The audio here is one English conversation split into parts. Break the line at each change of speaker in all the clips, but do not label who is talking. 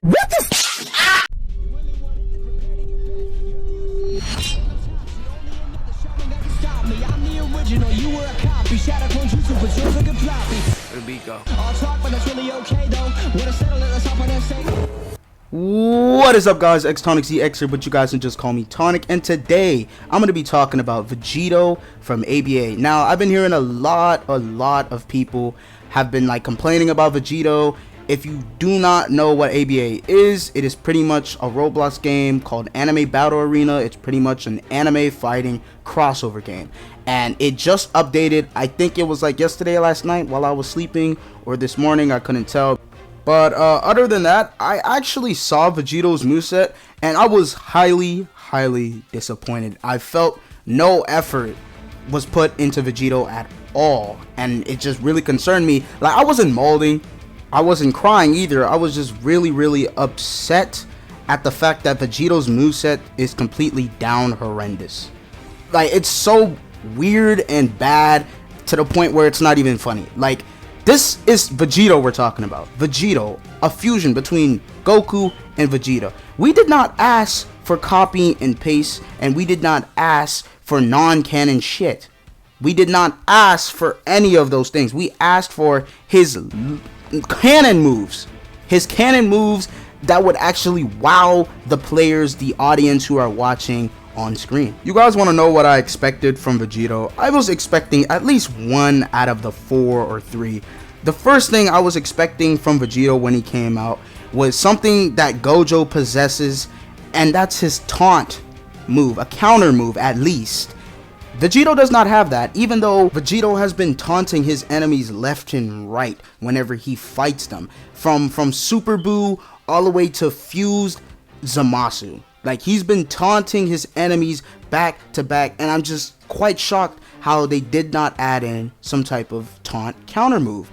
What the What is up, guys? Tonic ZX here, but you guys can just call me Tonic, and today I'm going to be talking about Vegito from ABA. Now, I've been hearing a lot of people have been like complaining about Vegito. If you do not know what ABA is, it is pretty much a Roblox game called Anime Battle Arena. It's pretty much an anime fighting crossover game, and it just updated. I think it was like yesterday or last night while I was sleeping, or this morning, I couldn't tell. But other than that, I actually saw Vegito's moveset, and I was highly disappointed. I felt no effort was put into Vegito at all, and it just really concerned me. Like, I wasn't molding, I wasn't crying either. I was just really upset at the fact that Vegito's moveset is completely down horrendous. Like, it's so weird and bad to the point where it's not even funny. Like, this is Vegito we're talking about. Vegito, a fusion between Goku and Vegeta. We did not ask for copy and paste, and we did not ask for non-canon shit. We did not ask for any of those things. We asked for his canon moves. His canon moves that would actually wow the players, the audience who are watching on screen. You guys want to know what I expected from Vegito? I was expecting at least 1 out of the 4 or 3. The first thing I was expecting from Vegito when he came out was something that Gojo possesses, and that's his taunt move, a counter move at least. Vegito does not have that, even though Vegito has been taunting his enemies left and right whenever he fights them, from Super Buu all the way to fused Zamasu. Like, he's been taunting his enemies back to back, and I'm just quite shocked how they did not add in some type of taunt counter move.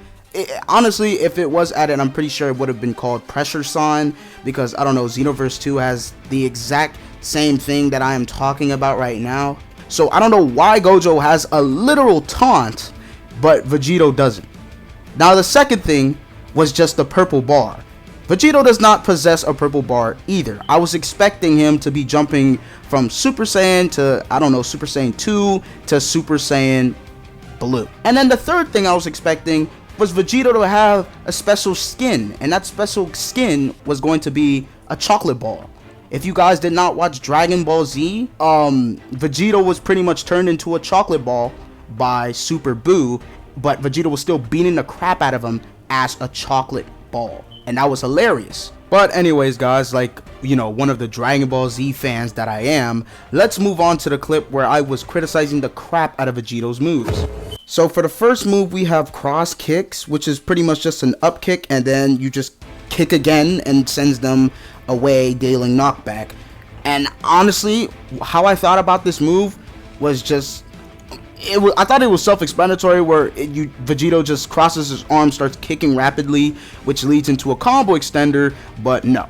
Honestly, if it was added, I'm pretty sure it would have been called Pressure Sign, because I don't know, Xenoverse 2 has the exact same thing that I am talking about right now. So I don't know why Gojo has a literal taunt, but Vegito doesn't. Now, the second thing was just the purple bar. Vegito does not possess a purple bar either. I was expecting him to be jumping from Super Saiyan to, I don't know, Super Saiyan 2 to Super Saiyan Blue. And then the third thing I was expecting was Vegito to have a special skin, and that special skin was going to be a chocolate ball. If you guys did not watch Dragon Ball Z, Vegito was pretty much turned into a chocolate ball by Super Buu, but Vegito was still beating the crap out of him as a chocolate ball. And that was hilarious. But anyways, guys, like, you know, one of the Dragon Ball Z fans that I am, let's move on to the clip where I was criticizing the crap out of Vegito's moves. So for the first move, we have cross kicks, which is pretty much just an up kick, and then you just kick again and sends them away, dealing knockback. And honestly, how I thought about this move was just, I thought it was self-explanatory, where Vegito just crosses his arm, starts kicking rapidly, which leads into a combo extender. But no,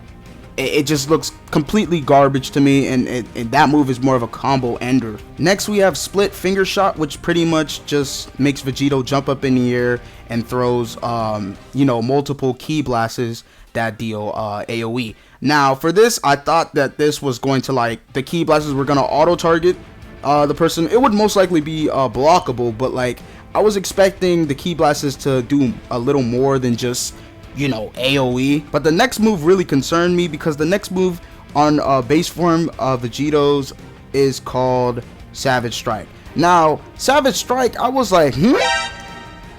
it just looks completely garbage to me, and that move is more of a combo ender. Next, we have split finger shot, which pretty much just makes Vegito jump up in the air and throws you know, multiple ki blasts that deal AoE. Now, for this, I thought that this was going to, like, the ki blasts were gonna auto target the person. It would most likely be blockable, but like, I was expecting the ki blasts to do a little more than just, you know, AoE. But the next move really concerned me, because the next move on base form of Vegito's is called Savage Strike. Now, Savage Strike, I was like,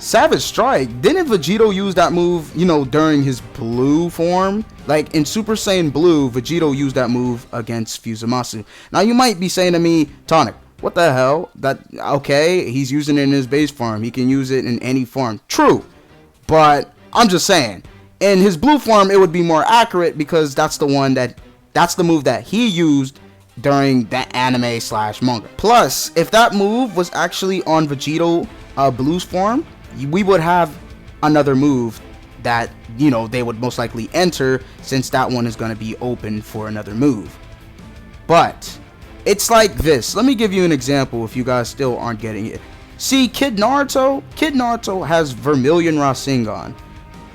Savage Strike? Didn't Vegito use that move, you know, during his blue form? Like, in Super Saiyan Blue, Vegito used that move against Zamasu. Now, you might be saying to me, Tonic, what the hell? That, okay, he's using it in his base form. He can use it in any form. True. But I'm just saying, in his blue form, it would be more accurate, because that's the move that he used during that anime / manga. Plus, if that move was actually on Vegito Blue's form, we would have another move that, you know, they would most likely enter, since that one is going to be open for another move. But it's like this. Let me give you an example if you guys still aren't getting it. See, Kid Naruto has Vermilion Rasengan.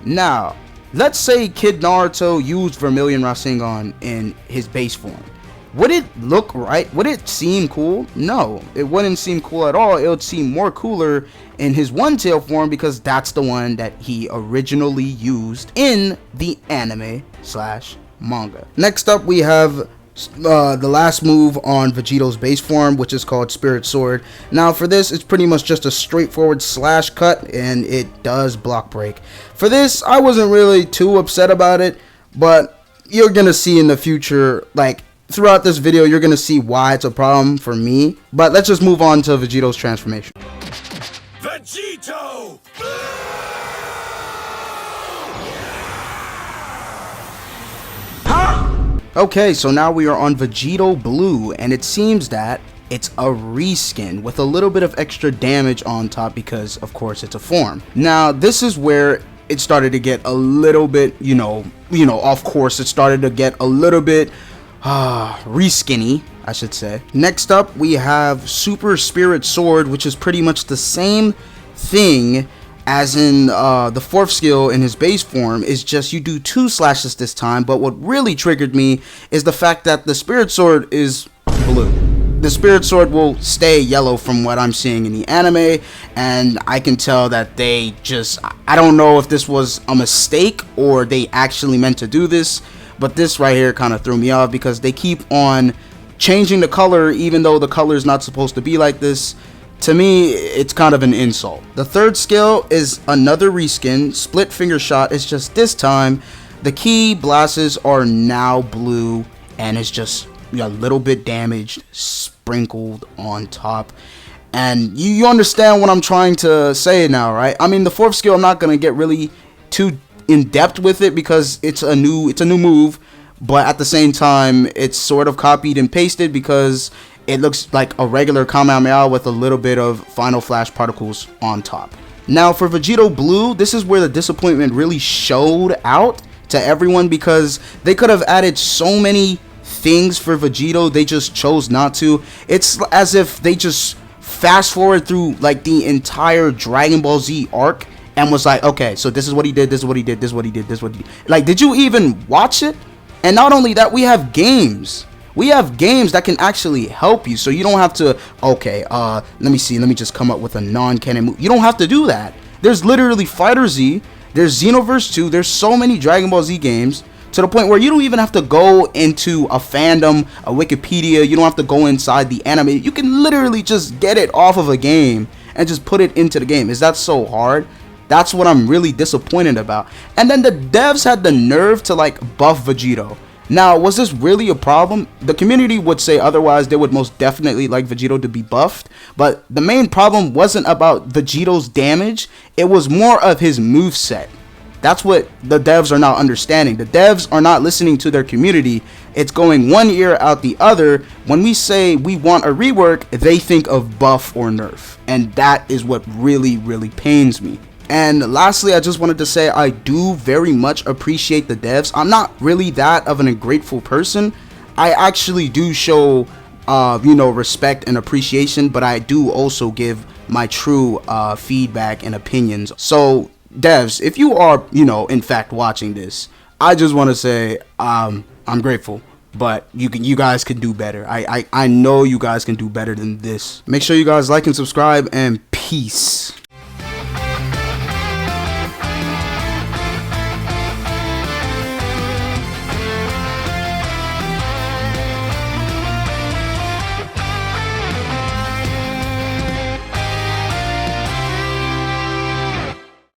Now, let's say Kid Naruto used Vermilion Rasengan in his base form. Would it look right? Would it seem cool? No, it wouldn't seem cool at all. It would seem more cooler in his One Tail form because that's the one that he originally used in the anime slash manga. Next up, we have the last move on Vegito's base form, which is called Spirit Sword. Now for this, it's pretty much just a straightforward slash cut, and it does block break. For this, I wasn't really too upset about it, but you're gonna see in the future, like throughout this video, you're gonna see why it's a problem for me. But let's just move on to Vegito's transformation.
Vegito Blue!
Okay, so now we are on Vegito Blue, and it seems that it's a reskin with a little bit of extra damage on top because, of course, it's a form. Now, this is where it started to get a little bit, of course, it started to get a little bit reskinny, I should say. Next up, we have Super Spirit Sword, which is pretty much the same thing as in the fourth skill in his base form. Is just you do 2 slashes this time, but what really triggered me is the fact that the Spirit Sword is blue. The Spirit Sword will stay yellow from what I'm seeing in the anime, and I can tell that they just, I don't know if this was a mistake or they actually meant to do this, but this right here kind of threw me off because they keep on changing the color even though the color is not supposed to be like this. To me, it's kind of an insult. The third skill is another reskin, Split Finger Shot. It's just this time, the key blasts are now blue, and it's just a little bit damaged, sprinkled on top. And you understand what I'm trying to say now, right? I mean, the fourth skill, I'm not going to get really too in depth with it because it's a new move, but at the same time, it's sort of copied and pasted because it looks like a regular Kamehameha with a little bit of Final Flash particles on top. Now for Vegito Blue, this is where the disappointment really showed out to everyone because they could have added so many things for Vegito, they just chose not to. It's as if they just fast forward through like the entire Dragon Ball Z arc and was like, okay, so this is what he did, this is what he did, this is what he did, this is what he did. Like, did you even watch it? And not only that, we have games. We have games that can actually help you, so you don't have to, okay, let me just come up with a non-canon move. You don't have to do that. There's literally Fighter Z, there's Xenoverse 2, there's so many Dragon Ball Z games, to the point where you don't even have to go into a fandom, a Wikipedia, you don't have to go inside the anime. You can literally just get it off of a game and just put it into the game. Is that so hard? That's what I'm really disappointed about. And then the devs had the nerve to like buff Vegito. Now, was this really a problem? The community would say otherwise. They would most definitely like Vegito to be buffed. But the main problem wasn't about Vegito's damage. It was more of his moveset. That's what the devs are not understanding. The devs are not listening to their community. It's going one ear out the other. When we say we want a rework, they think of buff or nerf. And that is what really, really pains me. And lastly, I just wanted to say I do very much appreciate the devs. I'm not really that of an ungrateful person. I actually do show, respect and appreciation, but I do also give my true feedback and opinions. So, devs, if you are, in fact watching this, I just want to say I'm grateful. But you guys can do better. I know you guys can do better than this. Make sure you guys like and subscribe, and peace.